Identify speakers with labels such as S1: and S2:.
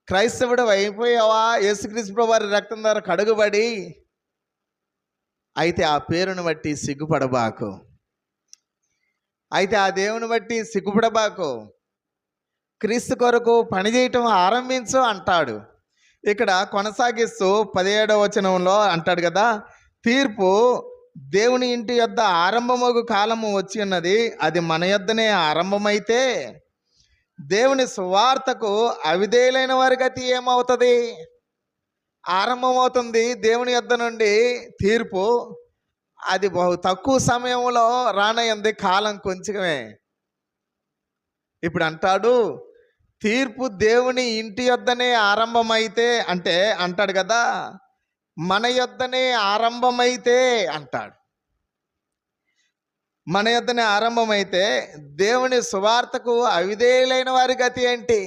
S1: క్రైస్తవుడు అయిపోయావా, యేసుక్రీస్తు ప్రభు వారి రక్తం ద్వారా కడుగుబడి, అయితే ఆ పేరును బట్టి సిగ్గుపడబాకు, అయితే ఆ దేవుని బట్టి సిగ్గుపడబాకు, క్రీస్తు కొరకు పనిచేయటం ఆరంభించు అంటాడు. ఇక్కడ కొనసాగిస్తూ 17వ వచనంలో అంటాడు కదా, తీర్పు దేవుని ఇంటి యొద్ద ఆరంభమగు కాలము వచ్చి ఉన్నది, అది మన యొద్దనే ఆరంభమైతే దేవుని సువార్తకు అవిధేయులైన వారి గతి ఏమవుతుంది? ఆరంభమవుతుంది దేవుని యొద్ద నుండి తీర్పు. అది బహు తక్కువ సమయంలో రానయ్యింది, కాలం కొంచెమే. ఇప్పుడు అంటాడు, తీర్పు దేవుని ఇంటి యొద్దనే ఆరంభమైతే అంటే అంటాడు కదా, మన యొద్దనే ఆరంభమైతే అంటాడు. మన యొద్దనే ఆరంభమైతే దేవుని సువార్తకు అవిధేయులైన వారి గతి ఏంటి?